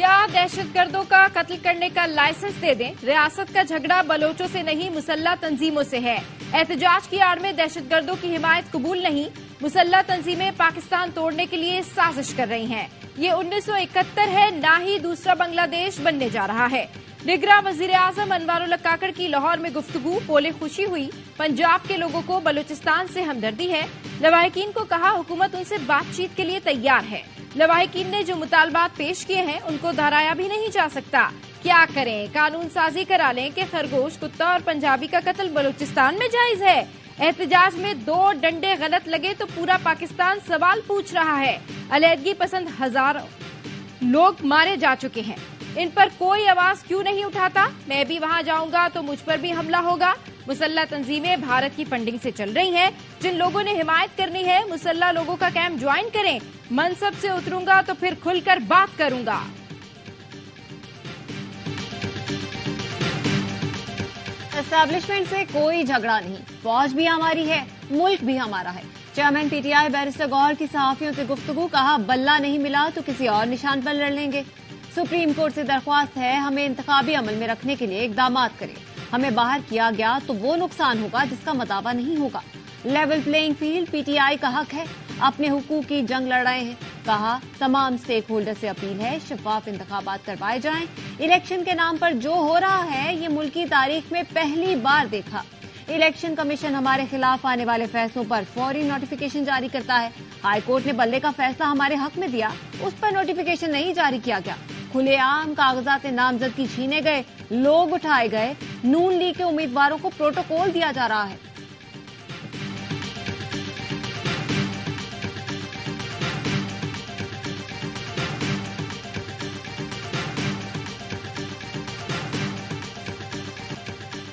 या दहशत गर्दों का कत्ल करने का लाइसेंस दे दें। रियासत का झगड़ा बलोचों से नहीं मुसल्लह तंजीमों से है। एहतजाज की आड़ में दहशत गर्दों की हिमायत कबूल नहीं। मुसल्लह तंजीमें पाकिस्तान तोड़ने के लिए साजिश कर रही हैं। ये 1971 है, ना ही दूसरा बांग्लादेश बनने जा रहा है। निगरां वजीर आजम अनवारुल हक काकड़ की लाहौर में गुफ्तगू, बोले खुशी हुई, पंजाब के लोगों को बलूचिस्तान से हमदर्दी है। लवाहिकीन को कहा हुकूमत उनसे बातचीत के लिए तैयार है। लवाहिकीन ने जो मुतालबात पेश किए हैं उनको दोहराया भी नहीं जा सकता। क्या करें, कानून साजी करा लें कि खरगोश, कुत्ता और पंजाबी का कत्ल बलूचिस्तान में जायज है। एहतजाज में 2 डंडे गलत लगे तो पूरा पाकिस्तान सवाल पूछ रहा है। अलहदगी पसंद हजारों लोग मारे जा चुके हैं, इन पर कोई आवाज क्यों नहीं उठाता? मैं भी वहां जाऊंगा तो मुझ पर भी हमला होगा। मुसल्लह तंजीमें भारत की फंडिंग से चल रही हैं। जिन लोगों ने हिमायत करनी है, मुसल्लह लोगों का कैंप ज्वाइन करें। मनसब से उतरूंगा तो फिर खुलकर बात करूंगा। एस्टैब्लिशमेंट से कोई झगड़ा नहीं, फौज भी हमारी है, मुल्क भी हमारा है। चेयरमैन पीटीआई बैरिस्टर गौहर की सहाफियों से गुफ्तगू, कहा बल्ला नहीं मिला तो किसी और निशान पर लड़ लेंगे। सुप्रीम कोर्ट से दरख्वास्त है हमें इंतखाबी अमल में रखने के लिए इकदामात करें। हमें बाहर किया गया तो वो नुकसान होगा जिसका मदावा नहीं होगा। लेवल प्लेइंग फील्ड पीटीआई का हक है, अपने हुकूक की जंग लड़ रहे हैं। कहा तमाम स्टेक होल्डर से अपील है शफाफ इंतखाबात करवाए जाएं। इलेक्शन के नाम पर जो हो रहा है ये मुल्की तारीख में पहली बार देखा। इलेक्शन कमीशन हमारे खिलाफ आने वाले फैसलों पर फौरी नोटिफिकेशन जारी करता है। हाई कोर्ट ने बल्ले का फैसला हमारे हक में दिया, उस पर नोटिफिकेशन नहीं जारी किया गया। खुलेआम कागजात नामजदगी छीने गए, लोग उठाए गए। नून लीग के उम्मीदवारों को प्रोटोकॉल दिया जा रहा है।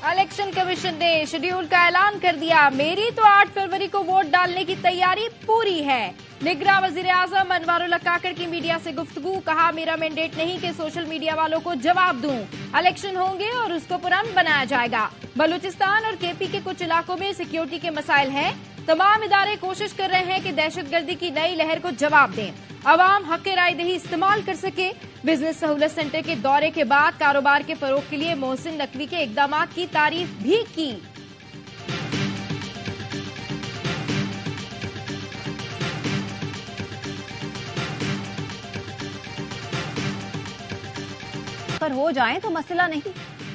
इलेक्शन कमीशन ने शेड्यूल का ऐलान कर दिया। मेरी तो 8 फरवरी को वोट डालने की तैयारी पूरी है। निगरां वजीर आजम अनवारुल हक काकड़ की मीडिया से गुफ्तगू, कहा मेरा मैंडेट नहीं कि सोशल मीडिया वालों को जवाब दूं। इलेक्शन होंगे और उसको पुरअमन बनाया जाएगा। बलूचिस्तान और केपी के कुछ इलाकों में सिक्योरिटी के मसाइल हैं। तमाम इदारे कोशिश कर रहे हैं कि दहशतगर्दी की नई लहर को जवाब दें, अवाम हक राय दही इस्तेमाल कर सके। बिजनेस सहूलत सेंटर के दौरे के बाद कारोबार के फरोग के लिए मोहसिन नकवी के इकदामात की तारीफ भी की। पर हो जाए तो मसला नहीं।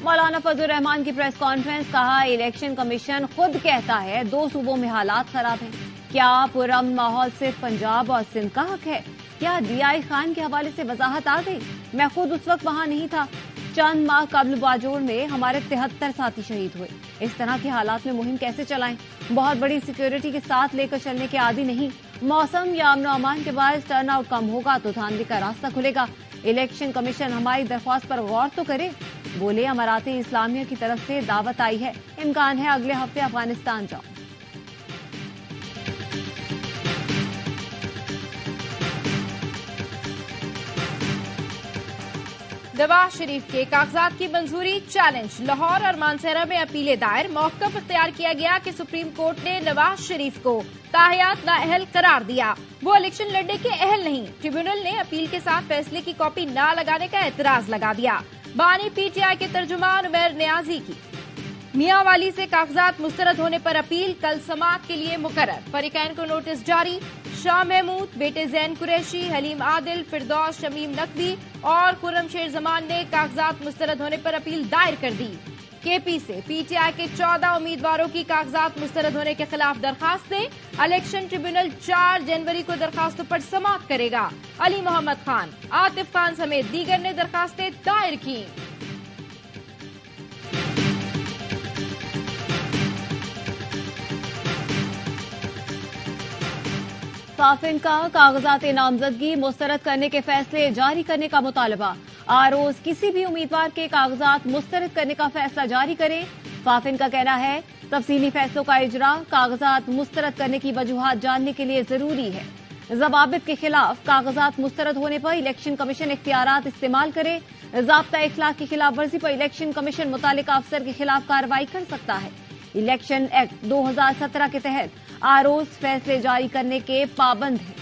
मौलाना फजल रहमान की प्रेस कॉन्फ्रेंस, कहा इलेक्शन कमीशन खुद कहता है 2 सूबों में हालात खराब हैं। क्या पुरअमन माहौल सिर्फ पंजाब और सिंध का हक है? क्या डीआई खान के हवाले से वजाहत आ गई? मैं खुद उस वक्त वहां नहीं था। चंद माह कबल बाजोड़ में हमारे 73 साथी शहीद हुए। इस तरह के हालात में मुहिम कैसे चलाएं? बहुत बड़ी सिक्योरिटी के साथ लेकर चलने के आदी नहीं। मौसम या अमन अमान के बाद टर्न आउट कम होगा तो धांधली का रास्ता खुलेगा। इलेक्शन कमीशन हमारी दरख्वास्त पर गौर तो करे। बोले अमाराते इस्लामिया की तरफ से दावत आई है, इम्कान है अगले हफ्ते अफगानिस्तान जाओ। नवाज शरीफ के कागजात की मंजूरी चैलेंज, लाहौर और मानसहरा में अपीलें दायर। मौक़िफ़ इख्तियार किया गया कि सुप्रीम कोर्ट ने नवाज शरीफ को ताहयात नाअहल करार दिया, वो इलेक्शन लड़ने के अहल नहीं। ट्रिब्यूनल ने अपील के साथ फैसले की कॉपी न लगाने का एतराज लगा दिया। बानी पीटीआई के तर्जुमान उमैर नियाजी की मियांवाली से कागजात मुस्तरद होने पर अपील कल समाअत के लिए मुकर्रर। फरीकैन को नोटिस जारी। शाह महमूद, बेटे जैन कुरैशी, हलीम आदिल, फिरदौस, शमीम नकवी और खुर्रम शेर जमान ने कागजात मुस्तरद होने पर अपील दायर कर दी। केपी से पीटीआई के 14 उम्मीदवारों की कागजात मुस्तरद होने के खिलाफ दरखास्तें। इलेक्शन ट्रिब्यूनल 4 जनवरी को दरखास्तों पर समाअत करेगा। अली मोहम्मद खान, आतिफ खान समेत दीगर ने दरखास्तें दायर की। फाफिन का कागजात नामजदगी मुस्तरद करने के फैसले जारी करने का मुतालबा। आरोज किसी भी उम्मीदवार के कागजात मुस्तरद करने का फैसला जारी करें। फाफिन का कहना है तफसीली फैसलों का इजरा कागजात मुस्तरद करने की वजूहात जानने के लिए जरूरी है। जवाबित के खिलाफ कागजात मुस्तरद होने पर इलेक्शन कमीशन इख्तियारात इस्तेमाल करे। ज़ाब्ता इखलाक की खिलाफ वर्जी पर इलेक्शन कमीशन मुतालिका अफसर के खिलाफ कार्रवाई कर सकता है। इलेक्शन एक्ट 2017 के तहत आरोज फैसले जारी करने के पाबंद हैं।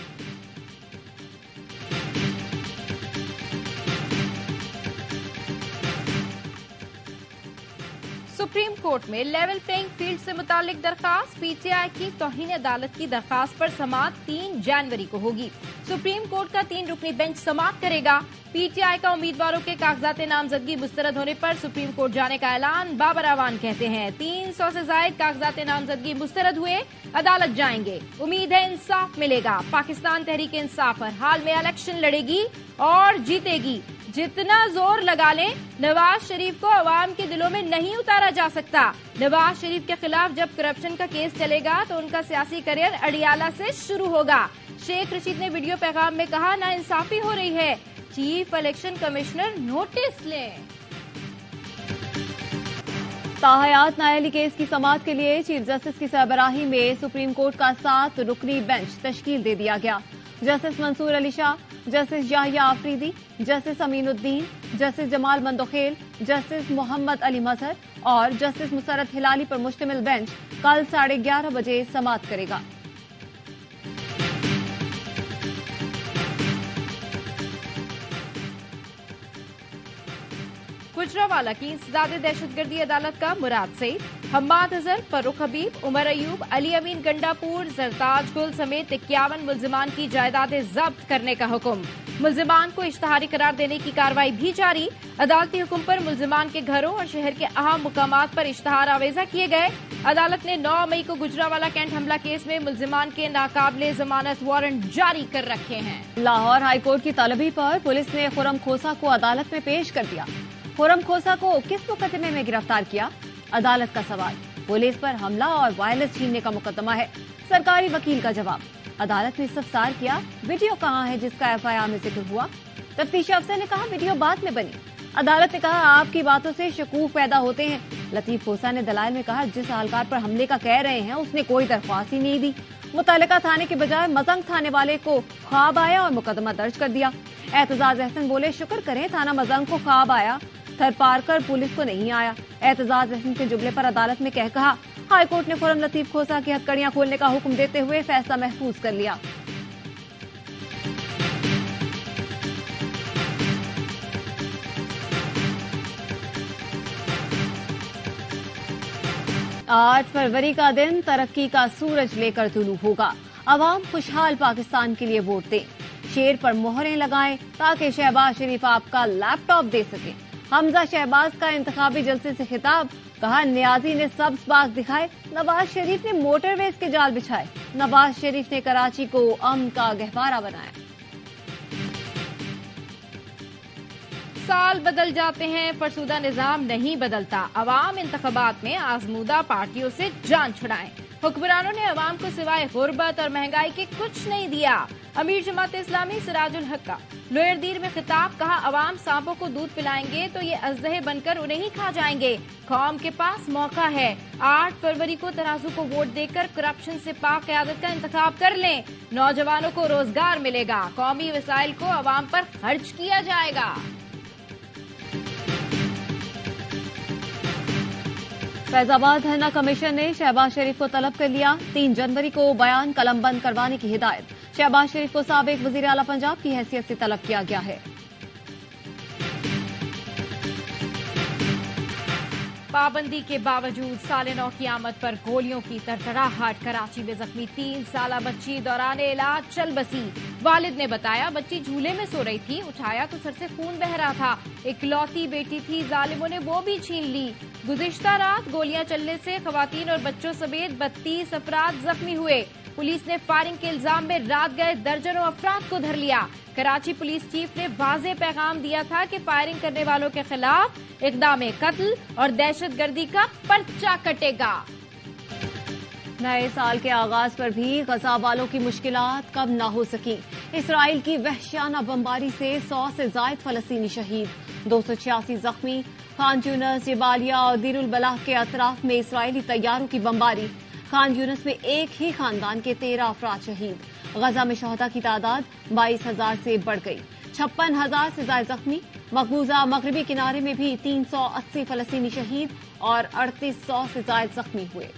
सुप्रीम कोर्ट में लेवल प्लेइंग फील्ड से मुतालिक दरखास्त। पीटीआई की तौहीन अदालत की दरखास्त पर समाअत 3 जनवरी को होगी। सुप्रीम कोर्ट का 3 रुकनी बेंच समाअत करेगा। पीटीआई का उम्मीदवारों के कागजात नामजदगी मुस्तरद होने पर सुप्रीम कोर्ट जाने का ऐलान। बाबर अवान कहते हैं 300 से जायद कागजात नामजदगी मुस्तरद हुए, अदालत जाएंगे, उम्मीद है इंसाफ मिलेगा। पाकिस्तान तहरीक इंसाफ हर हाल में इलेक्शन लड़ेगी और जीतेगी। जितना जोर लगा लें, नवाज शरीफ को अवाम के दिलों में नहीं उतारा जा सकता। नवाज शरीफ के खिलाफ जब करप्शन का केस चलेगा तो उनका सियासी करियर अडियाला से शुरू होगा। शेख रशीद ने वीडियो पैगाम में कहा, नाइंसाफी हो रही है, चीफ इलेक्शन कमिश्नर नोटिस लें। ताहयात नायली केस की समाअत के लिए चीफ जस्टिस की सरबराही में सुप्रीम कोर्ट का 7 रुकनी बेंच तश्कील दे दिया गया। Justice Mansoor Ali Shah, justice Yahya Afridi, justice Aminuddin, justice Jamal Mandokhel, justice Mohammad Ali Mazhar और जस्टिस मुसरत हिलाली पर मुश्तमिल बेंच कल 11:30 बजे समाअत करेगा। गुजरावाला की इंसदाद दहशतगर्दी अदालत का मुराद सईद, हम्माद अजहर, फर्रुख हबीब, उमर अयूब, अली अमीन गंडापुर, जरताज गुल समेत 51 मुल्जिमान की जायदादें जब्त करने का हुक्म। मुल्जिमान को इश्तहारी करार देने की कार्रवाई भी जारी। अदालती हुक्म पर मुल्जिमान के घरों और शहर के अहम मुकामात पर इश्तहार आवेजा किए गए। अदालत ने 9 मई को गुजरावाला कैंट हमला केस में मुल्जिमान के नाकाबिले जमानत वारंट जारी कर रखे हैं। लाहौर हाईकोर्ट की तलबी पर पुलिस ने खुरम खोसा को अदालत में पेश कर दिया। खुरम खोसा को किस मुकदमे में गिरफ्तार किया? अदालत का सवाल। पुलिस पर हमला और वायरलेस छीनने का मुकदमा है। सरकारी वकील का जवाब। अदालत ने इस्तफसार किया, वीडियो कहाँ है जिसका एफआईआर में जिक्र हुआ? तफ्तीशी अफसर ने कहा, वीडियो बाद में बनी। अदालत ने कहा, आपकी बातों से शकूक पैदा होते हैं। लतीफ खोसा ने दलाइल में कहा, जिस अहलकार पर हमले का कह रहे हैं उसने कोई दरख्वास्त ही नहीं दी। मुतल्लिका थाने के बजाय मजंग थाने वाले को ख्वाब आया और मुकदमा दर्ज कर दिया। एतजाज अहसन बोले, शुक्र करें थाना मजंग को ख्वाब आया, थरपारकर पुलिस को नहीं आया। एतजाज अहसन के जुमले पर अदालत में कहा, हाईकोर्ट ने खुरम लतीफ खोसा की हथकड़ियां खोलने का हुक्म देते हुए फैसला महफूज कर लिया। आठ फरवरी का दिन तरक्की का सूरज लेकर तुलू होगा। अवाम खुशहाल पाकिस्तान के लिए वोट दें। शेर पर मोहरें लगाएं ताकि शहबाज शरीफ आपका लैपटॉप दे सके। हमजा शहबाज का इंतखाबी जलसे से खिताब। कहा, नियाजी ने सब्ज बाग दिखाए, नवाज शरीफ ने मोटरवेज के जाल बिछाए। नवाज शरीफ ने कराची को अमन का गहवारा बनाया। साल बदल जाते हैं, फरसूदा निजाम नहीं बदलता। अवाम इंतखाबात में आजमूदा पार्टियों से जान छुड़ाएं। हुक्मरानों ने अवाम को सिवाय गुर्बत और महंगाई के कुछ नहीं दिया। अमीर जमात इस्लामी सिराजुल हक का लोअर दीर में खिताब। कहा, अवाम सांपों को दूध पिलाएंगे तो ये अजदहे बनकर उन्हें ही खा जाएंगे। कौम के पास मौका है। 8 फरवरी को तराजू को वोट देकर करप्शन से पाक क़यादत का इंतखाब कर लें। नौजवानों को रोजगार मिलेगा। कौमी वसाइल को अवाम पर खर्च किया जाएगा। फैजाबाद धरना कमीशन ने शहबाज शरीफ को तलब कर लिया। 3 जनवरी को बयान कलमबंद करवाने की हिदायत। शहबाज शरीफ को साबिक वजीर आला पंजाब की हैसियत से तलब किया गया है। पाबंदी के बावजूद साले 9 की आमद पर गोलियों की तरतराहट। कराची में जख्मी 3 साला बच्ची दौरान इलाज चल बसी। वालिद ने बताया, बच्ची झूले में सो रही थी, उठाया तो सर से खून बह रहा था। इकलौती बेटी थी, जालिमों ने वो भी छीन ली। गुज़िश्ता रात गोलियां चलने से खवातीन और बच्चों समेत 32 अफराद जख्मी हुए। पुलिस ने फायरिंग के इल्जाम में रात गए दर्जनों अफराद को धर लिया। कराची पुलिस चीफ ने वाज़ेह पैगाम दिया था कि फायरिंग करने वालों के खिलाफ इक़दाम कत्ल और दहशतगर्दी का पर्चा कटेगा। नए साल के आगाज पर भी गजा वालों की मुश्किलात कम न हो सकी। इसराइल की वहशियाना बमबारी से 100 से जायद फलस्तीनी शहीद, 286 जख्मी। खान यूनस, जबालिया और दीरुल बलाह के अतराफ में इसराइली तैयारों की बमबारी। खान यूनस में एक ही खानदान के 13 अफराद शहीद। गजा में शहदा की तादाद 22,000 से बढ़ गई। 56,000 से ज्यादा जख्मी। मकबूजा मगरबी किनारे में भी 380 फलस्तीनी शहीद और 3800 से ज्यादा जख्मी हुए।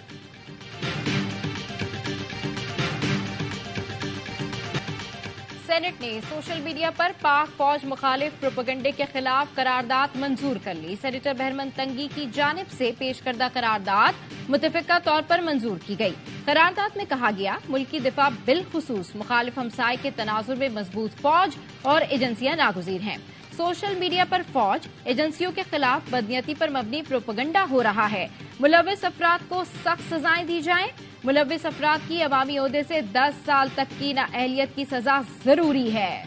سینٹ نے سوشل میڈیا پر پاک فوج مخالف پروپیگنڈے کے خلاف قرارداد منظور کر لی. سینیٹر بہرمن تنگی کی جانب سے پیش کردہ قرارداد متفقہ طور پر منظور کی گئی. قرارداد میں کہا گیا ملکی دفاع بالخصوص مخالف ہمسائے کے تناظر میں مضبوط فوج اور ایجنسیاں ناگزیر ہیں. سوشل میڈیا پر فوج ایجنسیوں کے خلاف بدنیتی پر مبنی پروپیگنڈا ہو رہا ہے. ملوث افراد کو سخت سزائیں دی جائیں. ملوث افراد کی عوامی عہدے سے 10 سال تک کی نااہلیت کی سزا ضروری ہے.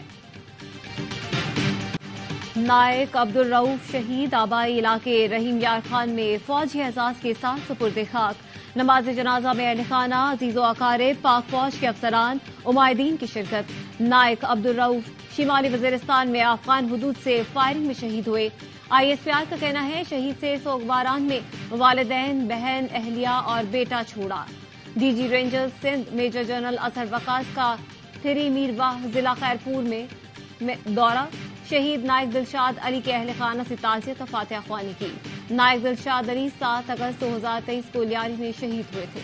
نائک عبدالرؤف شہید آبائی علاقے رحیم یار خان میں فوجی اعزاز کے ساتھ سپرد خاک. نماز جنازہ میں اہل خانہ عزیز و اقارب پاک فوج کے افسران عمائدین کی شرکت. نائک عبدالرؤف شمالی وزیرستان میں افغان حدود سے فائرنگ میں شہید ہوئے. ISPR کا کہنا ہے شہید سے سوگواران میں والدین، بہن، اہلیہ اور بیٹا چھوڑا. DG rangers Sindh major general Azhar Waqas کا 3 میرواہ ضلع خیرپور میں دورہ. شہید نائک دلشاد علی کے اہل خانہ سے تعزیت و فاتحہ خوانی کی. نائک دلشاد علی 7 اگست 2023 کو لیاری میں شہید ہوئے تھے.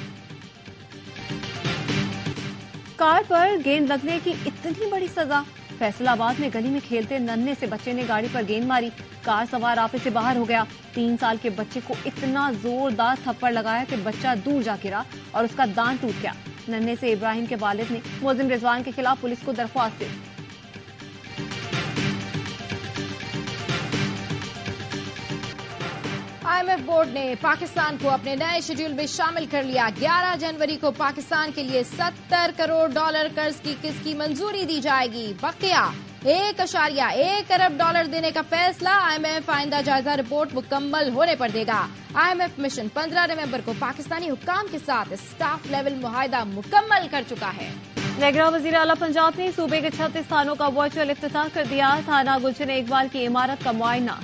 کار پر گیند لگنے کی اتنی بڑی سزا. فیصل آباد میں گلی میں کھیلتے ننھے سے بچے نے گاڑی پر گیند ماری. کار سوار آپے سے باہر ہو گیا. 3 سال کے بچے کو اتنا زوردار تھپڑ لگایا کہ بچہ دور جا گرا اور اس کا دانت ٹوٹ گیا. ننھے سے ابراہیم کے والد نے ملزم رضوان کے خلاف پولیس کو درخواست دی. IMF بورڈ نے پاکستان کو اپنے نئے شیڈول میں شامل کر لیا. 11 جنوری کو پاکستان کے لیے $70 کروڑ قرض کی قسط کی منظوری دی جائے گی. بقیہ $1.1 ارب دینے کا فیصلہ IMF آئندہ جائزہ رپورٹ مکمل ہونے پر دے گا. IMF مشن 15 نومبر کو پاکستانی حکام کے ساتھ اسٹاف لیول معاہدہ مکمل کر چکا ہے. نگراں وزیر اعلیٰ پنجاب نے صوبے کے 36 تھانوں کا ورچوئل افتتاح کر دیا. تھانہ گلشن اقبال کی عمارت کا معائنہ.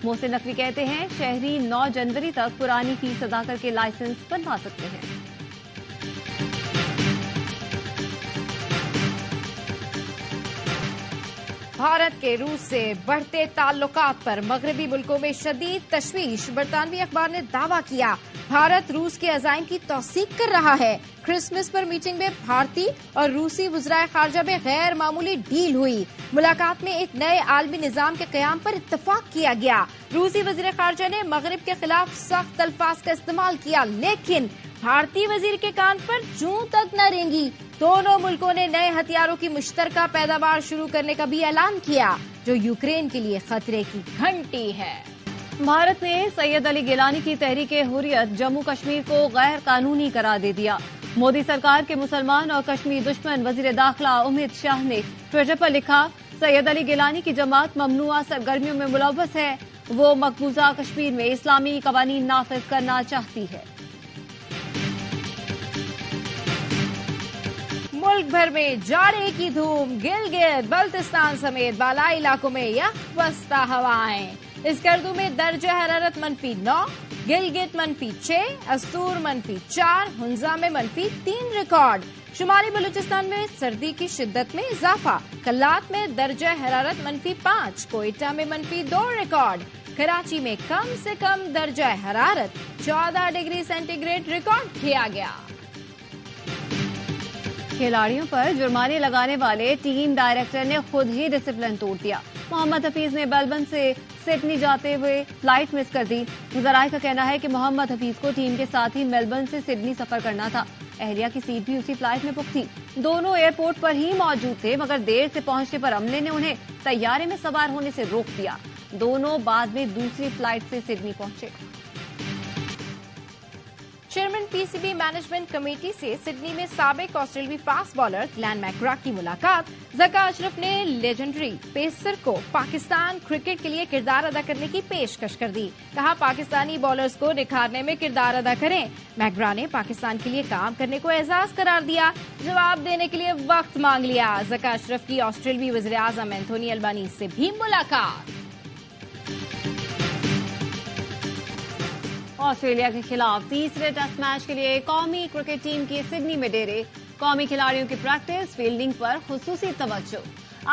محسن نقوی کہتے ہیں شہری 9 جنوری تک پرانی فیس ادا کر کے لائسنس بنوا سکتے ہیں. بھارت کے روس سے بڑھتے تعلقات پر مغربی ملکوں میں شدید تشویش. برطانوی اخبار نے دعویٰ کیا بھارت روس کے عزائم کی توثیق کر رہا ہے. کرسمس پر میٹنگ میں بھارتی اور روسی وزرائے خارجہ میں غیر معمولی ڈیل ہوئی. ملاقات میں ایک نئے عالمی نظام کے قیام پر اتفاق کیا گیا. روسی وزیر خارجہ نے مغرب کے خلاف سخت الفاظ کا استعمال کیا لیکن بھارتی وزیر کے کان پر جوں تک نہ رینگی. دونوں ملکوں نے نئے ہتھیاروں کی مشترکہ پیداوار شروع کرنے کا بھی اعلان کیا جو یوکرین کے لیے خطرے کی گھنٹی ہے. بھارت نے سید علی گیلانی کی تحریک حریت جموں کشمیر کو غیر قانونی قرار دے دیا. مودی سرکار کے مسلمان اور کشمیر دشمن وزیر داخلہ امت شاہ نے ٹویٹر پر لکھا سید علی گیلانی کی جماعت ممنوعہ سرگرمیوں میں ملوث ہے. وہ مقبوضہ کشمیر میں اسلامی قوانین نافذ کرنا چاہتی ہے. ملک بھر میں جاڑے کی دھوم. گلگت بلتستان سمیت بالائی علاقوں میں یخ بستہ ہوائیں. اسکردو میں درجہ حرارت -9، گلگت -6، استور -4، ہنزا میں -3 ریکارڈ. شمالی بلوچستان میں سردی کی شدت میں اضافہ. کلات میں درجہ حرارت -5، کوئٹہ میں -2 ریکارڈ. کراچی میں کم سے کم درجہ حرارت 14 ڈگری سینٹی گریڈ ریکارڈ کیا گیا. کھلاڑیوں پر جرمانے لگانے والے ٹیم ڈائریکٹر نے خود ہی ڈسپلن توڑ دیا. محمد حفیظ نے میلبرن سے سڈنی جاتے ہوئے فلائٹ مس کر دی. ذرائع کا کہنا ہے کہ محمد حفیظ کو ٹیم کے ساتھ ہی میلبرن سے سڈنی سفر کرنا تھا. اہلیہ کی سیٹ بھی اسی فلائٹ میں بک تھی. دونوں ایئرپورٹ پر ہی موجود تھے مگر دیر سے پہنچنے پر عملے نے انہیں طیارے میں سوار ہونے سے روک دیا. دونوں بعد میں دوسری فلائٹ سے سڈنی پہنچے. چیئرمین PCB مینجمنٹ کمیٹی سے سڈنی میں سابق آسٹریلوی فاسٹ بالر گلین میکگرا کی ملاقات. ذکا اشرف نے لیجنڈری پیسر کو پاکستان کرکٹ کے لیے کردار ادا کرنے کی پیشکش کر دی. کہا پاکستانی بالرز کو نکھارنے میں کردار ادا کریں. میکگرا نے پاکستان کے لیے کام کرنے کو اعزاز قرار دیا. جواب دینے کے لیے وقت مانگ لیا. ذکا اشرف کی آسٹریلوی وزیر اعظم اینتھونی البانیز سے بھی ملاقات. آسٹریلیا کے خلاف تیسرے ٹیسٹ میچ کے لیے قومی کرکٹ ٹیم کی سڈنی میں ڈیرے. قومی کھلاڑیوں کی پریکٹس فیلڈنگ پر خصوصی توجہ.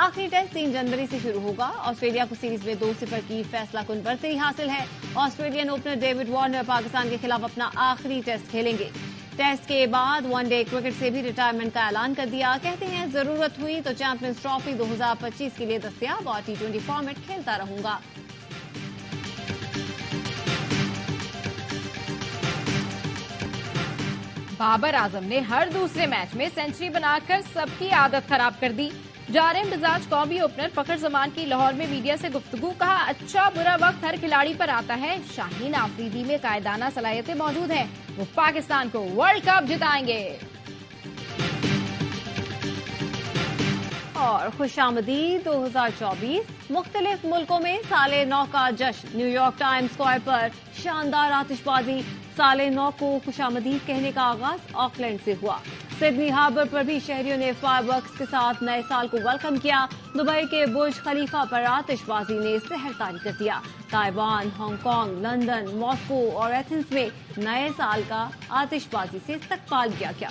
آخری ٹیسٹ 3 جنوری سے شروع ہوگا. آسٹریلیا کو سیریز میں 2-0 کی فیصلہ کن برتری حاصل ہے. Australian opener David Warner Pakistan کے خلاف اپنا آخری ٹیسٹ کھیلیں گے. ٹیسٹ کے بعد ون ڈے کرکٹ سے بھی ریٹائرمنٹ کا اعلان کر دیا. کہتے ہیں ضرورت ہوئی تو چیمپئنز ٹرافی 2025 کے لیے دستیاب اور T20 فارمیٹ کھیلتا رہوں گا. بابر اعظم نے ہر دوسرے میچ میں سینچری بنا کر سب کی عادت خراب کر دی. جارم بجاج قومی اوپنر فخر زمان کی لاہور میں میڈیا سے گفتگو. کہا اچھا برا وقت ہر کھلاڑی پر آتا ہے. شاہین آفریدی میں قائدانہ صلاحیتیں موجود ہیں. وہ پاکستان کو ورلڈ کپ جتائیں گے. اور خوش آمدید 2024 مختلف ملکوں میں سال نو کا جشن. نیو یارک ٹائمز اسکوائر پر شاندار آتش بازی. سال نو کو خوش آمدید کہنے کا آغاز آکلینڈ سے ہوا. سڈنی ہاربر پر بھی شہریوں نے فائر ورکس کے ساتھ نئے سال کو ویلکم کیا. دبئی کے برج خلیفہ پر آتش بازی نے سحر طاری کر دیا. Taiwan, Hong Kong, London, Moscow اور ایتھنز میں نئے سال کا آتش بازی سے استقبال کیا گیا.